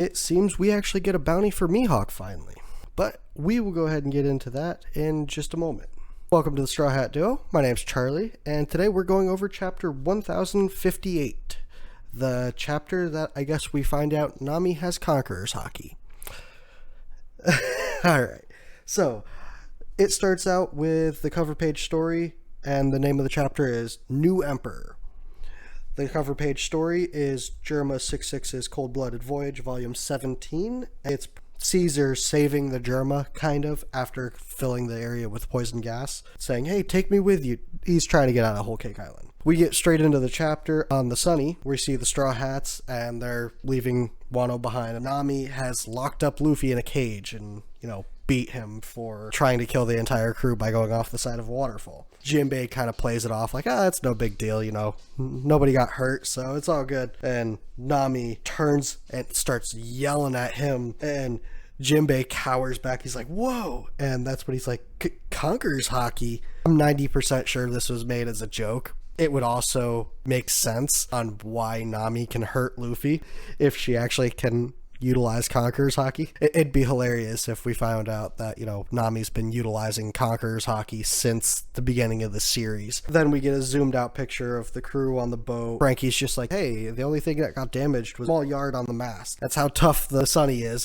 it seems we actually get a bounty for Mihawk finally. But we will go ahead and get into that in just a moment. Welcome to the Straw Hat Duo. My name's Charlie, and today we're going over chapter 1058. The chapter that I guess we find out Nami has Conqueror's Haki. Alright, so it starts out with the cover page story, and the name of the chapter is New Emperor. The cover page story is Germa 66's Cold-Blooded Voyage, Volume 17. It's Caesar saving the Germa, kind of, after filling the area with poison gas, saying, hey, take me with you. He's trying to get out of Whole Cake Island. We get straight into the chapter on the Sunny. We see the Straw Hats, and they're leaving Wano behind. And Nami has locked up Luffy in a cage and, beat him for trying to kill the entire crew by going off the side of a waterfall. Jinbei kind of plays it off like, it's no big deal, nobody got hurt, so it's all good. And Nami turns and starts yelling at him, and Jinbei cowers back. He's like, whoa. And that's when he's like, Conqueror's Haki. I'm 90% sure this was made as a joke. It would also make sense on why Nami can hurt Luffy if she actually can utilize Conqueror's Haki. It'd be hilarious if we found out that, Nami's been utilizing Conqueror's Haki since the beginning of the series. Then we get a zoomed out picture of the crew on the boat. Frankie's just like, hey, the only thing that got damaged was a small yard on the mast. That's how tough the Sunny is.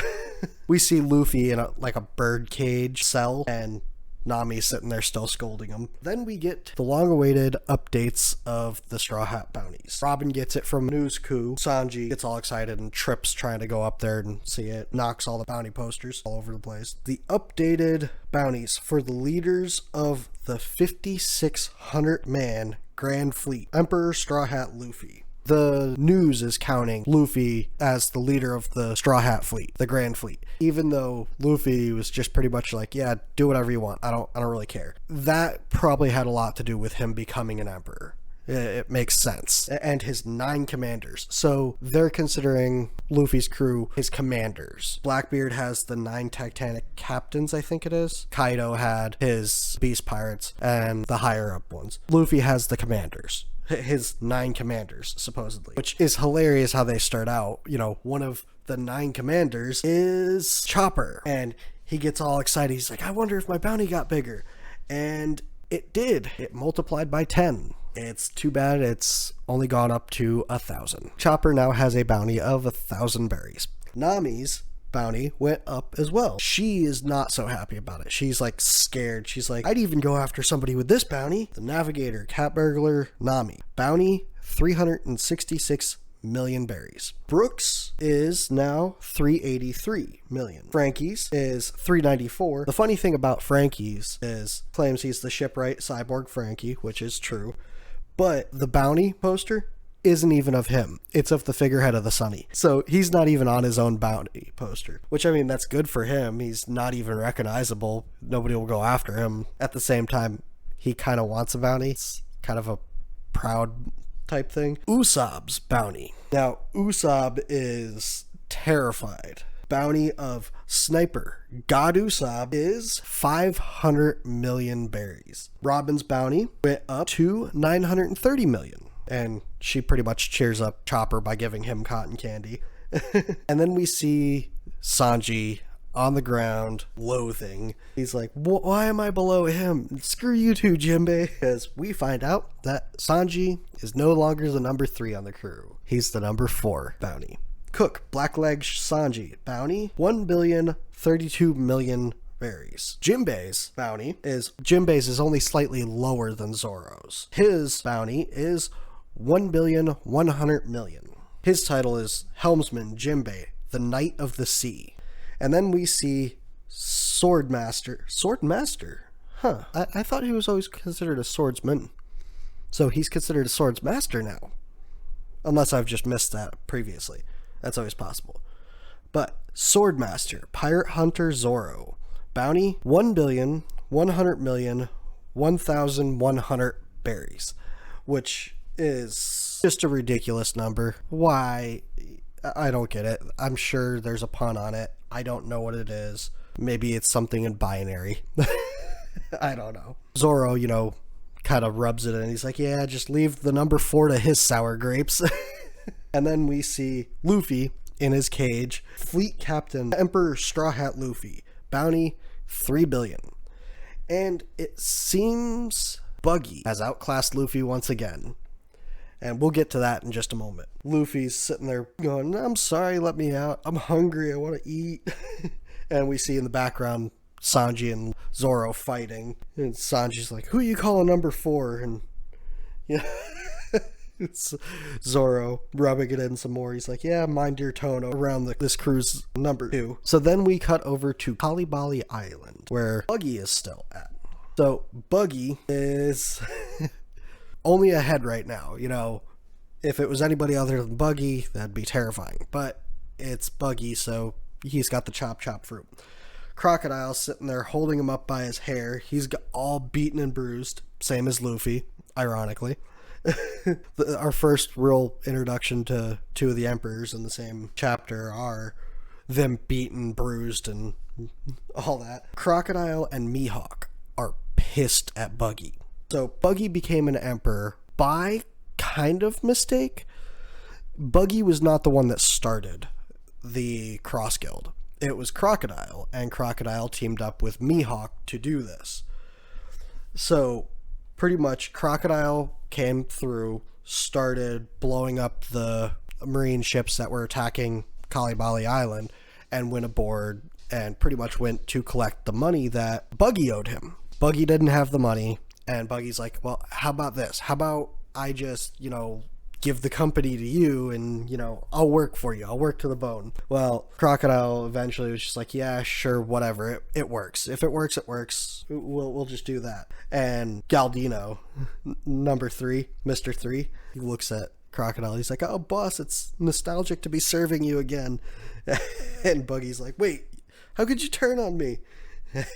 We see Luffy in a birdcage cell, and Nami's sitting there still scolding him. Then we get the long-awaited updates of the Straw Hat Bounties. Robin gets it from News Coup. Sanji gets all excited and trips trying to go up there and see it. Knocks all the bounty posters all over the place. The updated bounties for the leaders of the 5,600-man Grand Fleet. Emperor Straw Hat Luffy. The news is counting Luffy as the leader of the Straw Hat Fleet, the Grand Fleet. Even though Luffy was just pretty much like, yeah, do whatever you want. I don't really care. That probably had a lot to do with him becoming an emperor. It makes sense. And his 9 commanders. So they're considering Luffy's crew his commanders. Blackbeard has the 9 Titanic captains, I think it is. Kaido had his beast pirates and the higher up ones. Luffy has the commanders. His 9 commanders, supposedly. Which is hilarious how they start out. One of the 9 commanders is Chopper. And he gets all excited. He's like, I wonder if my bounty got bigger. And it did. It multiplied by 10. It's too bad it's only gone up to 1,000. Chopper now has a bounty of 1,000 berries. Nami's bounty went up as well. She is not so happy about it. She's scared. She's like, I'd even go after somebody with this bounty. The Navigator, Cat Burglar, Nami. Bounty, 366 million berries. Brooks is now 383 million. Frankie's is 394. The funny thing about Frankie's is claims he's the shipwright cyborg Frankie, which is true. But the bounty poster isn't even of him. It's of the figurehead of the Sunny. So he's not even on his own bounty poster, which that's good for him. He's not even recognizable. Nobody will go after him. At the same time, he kind of wants a bounty. It's kind of a proud type thing. Usopp's bounty. Now, Usopp is terrified. Bounty of Sniper God Usopp is 500 million berries. Robin's bounty went up to 930 million. And she pretty much cheers up Chopper by giving him cotton candy. And then we see Sanji on the ground, loathing. He's like, why am I below him? Screw you two, Jinbei. Because we find out that Sanji is no longer the number 3 on the crew. He's the number 4 bounty. Cook, Blackleg Sanji, bounty, 1,032 million berries. Jinbei's bounty is only slightly lower than Zoro's. His bounty is 1,100 million. His title is Helmsman Jinbei, the Knight of the Sea. And then we see Swordmaster. Swordmaster? Huh. I thought he was always considered a swordsman. So he's considered a swordsmaster now. Unless I've just missed that previously. That's always possible. But Swordmaster, Pirate Hunter Zoro. Bounty, 1,100,000,1,100 berries. Which is just a ridiculous number. Why? I don't get it. I'm sure there's a pun on it. I don't know what it is. Maybe it's something in binary. I don't know. Zoro, kind of rubs it in. He's like, yeah, just leave the number 4 to his sour grapes. And then we see Luffy, in his cage. Fleet Captain Emperor Straw Hat Luffy. Bounty 3 billion. And it seems Buggy has outclassed Luffy once again. And we'll get to that in just a moment. Luffy's sitting there going, I'm sorry, let me out. I'm hungry, I want to eat. And we see in the background Sanji and Zoro fighting. And Sanji's like, who you calling number 4? And yeah, it's Zoro rubbing it in some more. He's like, yeah, mind your tone around this crew's number 2. So then we cut over to Kalibali Island, where Buggy is still at. So Buggy is only ahead right now. You know, if it was anybody other than Buggy, that'd be terrifying. But it's Buggy, so he's got the chop fruit. Crocodile's sitting there holding him up by his hair. He's all beaten and bruised, same as Luffy, ironically. Our first real introduction to 2 of the emperors in the same chapter are them beaten, bruised, and all that. Crocodile and Mihawk are pissed at Buggy. So Buggy became an emperor by kind of mistake. Buggy was not the one that started the Cross Guild. It was Crocodile, and Crocodile teamed up with Mihawk to do this. So pretty much Crocodile came through, started blowing up the marine ships that were attacking Kalibali Island, and went aboard and pretty much went to collect the money that Buggy owed him. Buggy didn't have the money, and Buggy's like, well, how about this? How about I just, give the company to you and, I'll work for you. I'll work to the bone. Well, Crocodile eventually was just like, yeah, sure, whatever. It works. If it works, it works. We'll just do that. And Galdino, number 3, Mr. 3, he looks at Crocodile. He's like, oh, boss, it's nostalgic to be serving you again. And Buggy's like, wait, how could you turn on me?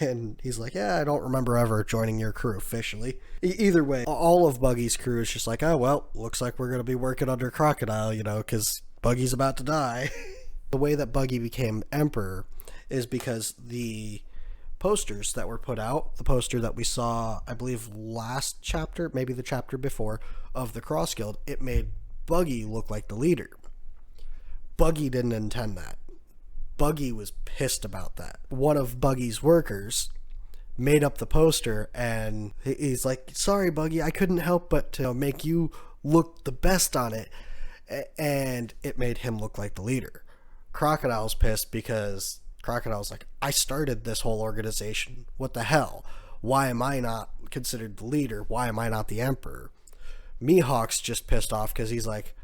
And he's like, yeah, I don't remember ever joining your crew officially. Either way, all of Buggy's crew is just like, oh, well, looks like we're going to be working under Crocodile, because Buggy's about to die. The way that Buggy became emperor is because the posters that were put out, the poster that we saw, I believe, last chapter, maybe the chapter before, of the Cross Guild, it made Buggy look like the leader. Buggy didn't intend that. Buggy was pissed about that. One of Buggy's workers made up the poster, and he's like, sorry, Buggy, I couldn't help but to make you look the best on it. And it made him look like the leader. Crocodile's pissed because Crocodile's like, I started this whole organization. What the hell? Why am I not considered the leader? Why am I not the emperor? Mihawk's just pissed off because he's like,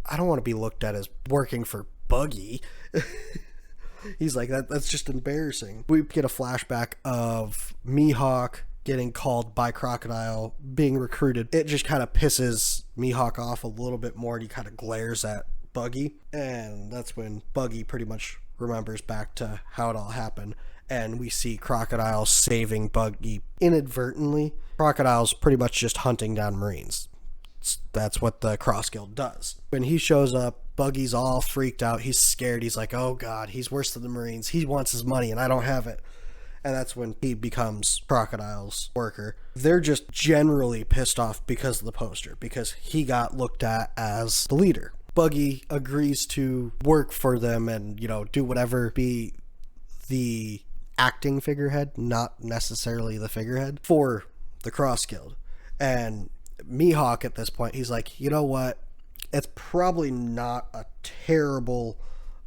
I don't want to be looked at as working for Buggy. He's like, that's just embarrassing. We get a flashback of Mihawk getting called by Crocodile, being recruited. It just kind of pisses Mihawk off a little bit more, and he kind of glares at Buggy. And that's when Buggy pretty much remembers back to how it all happened. And we see Crocodile saving Buggy inadvertently. Crocodile's pretty much just hunting down Marines. That's what the Cross Guild does. When he shows up, Buggy's all freaked out. He's scared. He's like, oh God, he's worse than the Marines. He wants his money and I don't have it. And that's when he becomes Crocodile's worker. They're just generally pissed off because of the poster, because he got looked at as the leader. Buggy agrees to work for them and, do whatever, be the acting figurehead, not necessarily the figurehead, for the Cross Guild. And Mihawk at this point, he's like, you know what? It's probably not a terrible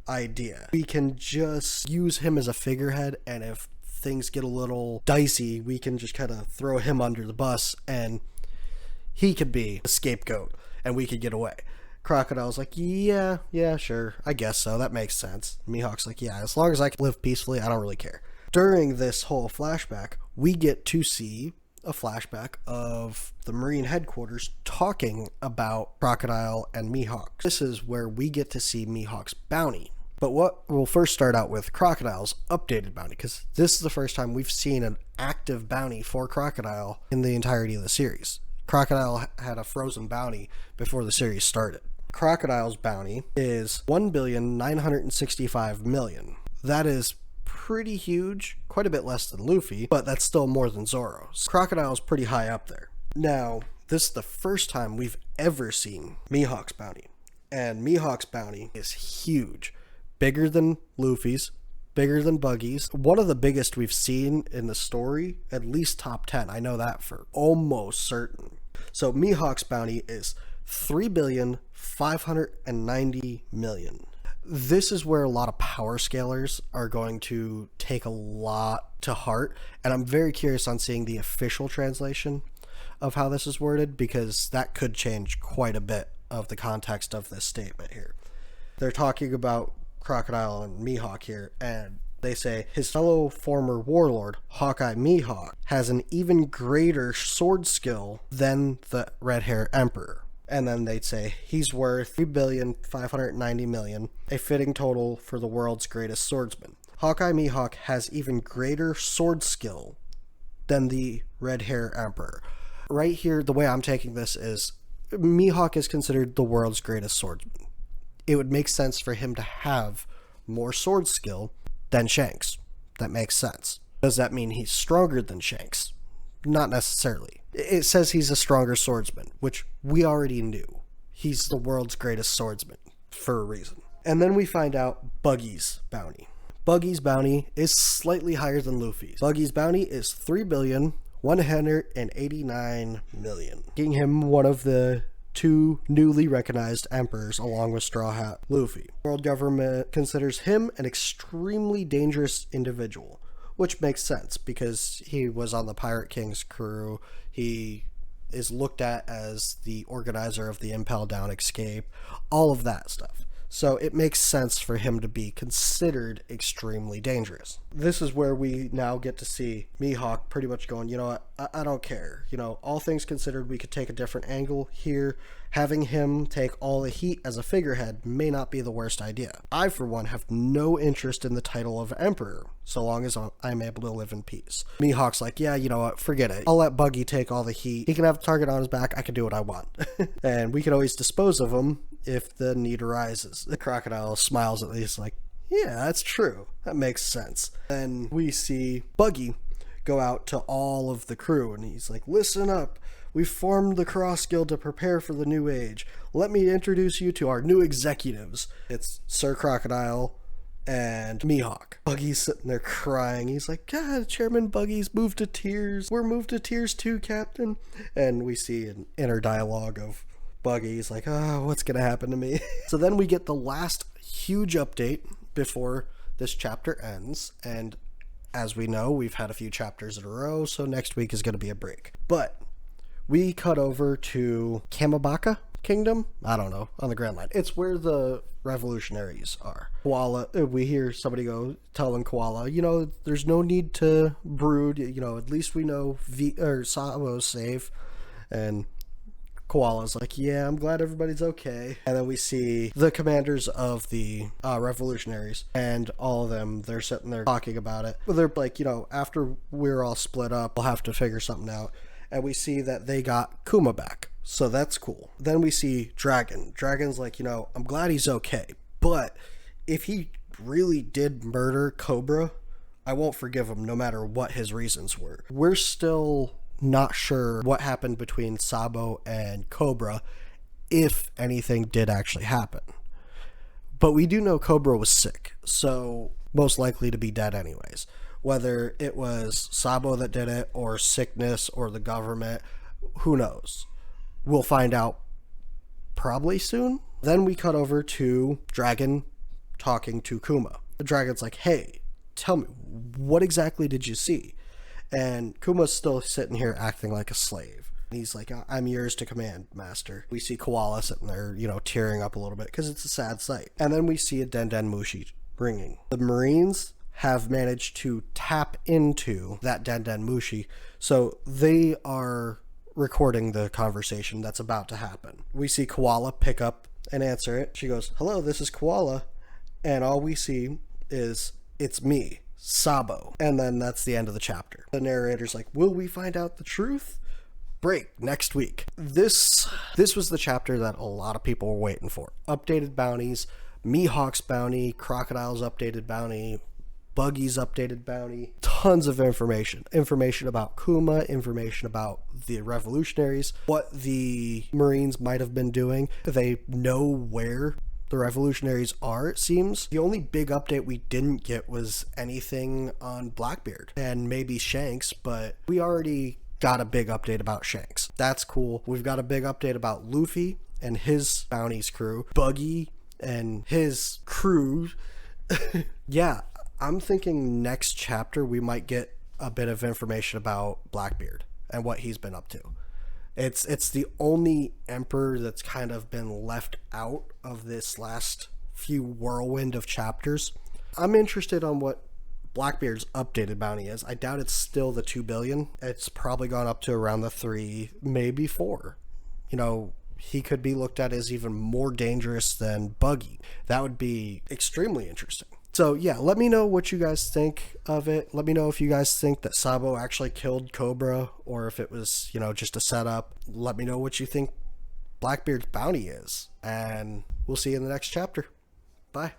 idea. We can just use him as a figurehead, and if things get a little dicey, we can just kind of throw him under the bus, and he could be a scapegoat, and we could get away. Crocodile's like, yeah, sure, I guess so, that makes sense. Mihawk's like, yeah, as long as I can live peacefully, I don't really care. During this whole flashback, we get to see a flashback of the Marine headquarters talking about Crocodile and Mihawk. This is where we get to see Mihawks Bounty. But we'll first start out with Crocodile's updated bounty, because this is the first time we've seen an active bounty for Crocodile in the entirety of the series. Crocodile had a frozen bounty before the series started. Crocodile's bounty is 1,965,000,000. That is pretty huge, quite a bit less than Luffy, but that's still more than Zoro's. Crocodile's pretty high up there. Now, this is the first time we've ever seen Mihawk's bounty, and Mihawk's bounty is huge. bigger than Luffy's, bigger than Buggy's. One of the biggest we've seen in the story, at least top 10. I know that for almost certain. So Mihawks Bounty is 3,590,000,000. This is where a lot of power scalers are going to take a lot to heart, and I'm very curious on seeing the official translation of how this is worded, because that could change quite a bit of the context of this statement here. They're talking about Crocodile and Mihawk here, and they say his fellow former warlord, Hawkeye Mihawk, has an even greater sword skill than the Red Hair Emperor. And then they'd say he's worth 3,590,000,000, a fitting total for the world's greatest swordsman. Hawkeye Mihawk has even greater sword skill than the Red Hair Emperor. Right here, the way I'm taking this is Mihawk is considered the world's greatest swordsman. It would make sense for him to have more sword skill than Shanks. That makes sense. Does that mean he's stronger than Shanks? Not necessarily. It says he's a stronger swordsman, which we already knew. He's the world's greatest swordsman for a reason. And then we find out Buggy's bounty. Buggy's bounty is slightly higher than Luffy's. Buggy's bounty is 3,189,000,000, making him one of the 2 newly recognized emperors along with Straw Hat Luffy. The world government considers him an extremely dangerous individual, which makes sense because he was on the Pirate King's crew. He is looked at as the organizer of the Impel Down escape, all of that stuff. So it makes sense for him to be considered extremely dangerous. This is where we now get to see Mihawk pretty much going, you know what, I don't care. You know, all things considered, we could take a different angle here. Having him take all the heat as a figurehead may not be the worst idea. I, for one, have no interest in the title of Emperor, so long as I'm able to live in peace. Mihawk's like, yeah, you know what, forget it. I'll let Buggy take all the heat. He can have a target on his back. I can do what I want. And we can always dispose of him if the need arises. The Crocodile smiles at least like, yeah, that's true. That makes sense. Then we see Buggy go out to all of the crew, and he's like, listen up. We've formed the Cross Guild to prepare for the new age. Let me introduce you to our new executives. It's Sir Crocodile and Mihawk. Buggy's sitting there crying. He's like, God, Chairman Buggy's moved to tears. We're moved to tears too, Captain. And we see an inner dialogue of Buggy's like, oh, what's going to happen to me? So then we get the last huge update before this chapter ends. And as we know, we've had a few chapters in a row, so next week is going to be a break. But we cut over to Kamabaka Kingdom? I don't know, on the Grand Line. It's where the revolutionaries are. Koala, we hear somebody go telling Koala, you know, there's no need to brood, you know, at least we know Sabo's safe. And Koala's like, yeah, I'm glad everybody's okay. And then we see the commanders of the revolutionaries, and all of them, they're sitting there talking about it. They're like, you know, after we're all split up, we'll have to figure something out. And we see that they got Kuma back. So that's cool. Then we see Dragon. Dragon's like, you know, I'm glad he's okay. But if he really did murder Cobra, I won't forgive him no matter what his reasons were. We're still not sure what happened between Sabo and Cobra, if anything did actually happen. But we do know Cobra was sick, so most likely to be dead anyways. Whether it was Sabo that did it, or sickness, or the government, who knows? We'll find out probably soon. Then we cut over to Dragon talking to Kuma. The Dragon's like, hey, tell me, what exactly did you see? And Kuma's still sitting here acting like a slave. And he's like, I'm yours to command, master. We see Koala sitting there, you know, tearing up a little bit because it's a sad sight. And then we see a Den Mushi ringing. The Marines have managed to tap into that Den Mushi, so they are recording the conversation that's about to happen. We see Koala pick up and answer it. She goes, hello, this is Koala. And all we see is, it's me, Sabo. And then that's the end of the chapter. The narrator's like, will we find out the truth? Break next week. This was the chapter that a lot of people were waiting for. Updated bounties, Mihawks Bounty, Crocodiles updated bounty, Buggy's updated bounty, tons of information about Kuma, information about the revolutionaries, what the Marines might have been doing. They know where the revolutionaries are, it seems. The only big update we didn't get was anything on Blackbeard and maybe Shanks, but we already got a big update about Shanks. That's cool. We've got a big update about Luffy and his bounties crew, Buggy and his crew. Yeah, I'm thinking next chapter we might get a bit of information about Blackbeard and what he's been up to. It's the only emperor that's kind of been left out of this last few whirlwind of chapters. I'm interested on what Blackbeard's updated bounty is. I doubt it's still the 2 billion. It's probably gone up to around the 3, maybe 4. You know, he could be looked at as even more dangerous than Buggy. That would be extremely interesting. So yeah, let me know what you guys think of it. Let me know if you guys think that Sabo actually killed Cobra or if it was, you know, just a setup. Let me know what you think Blackbeard's bounty is. And we'll see you in the next chapter. Bye.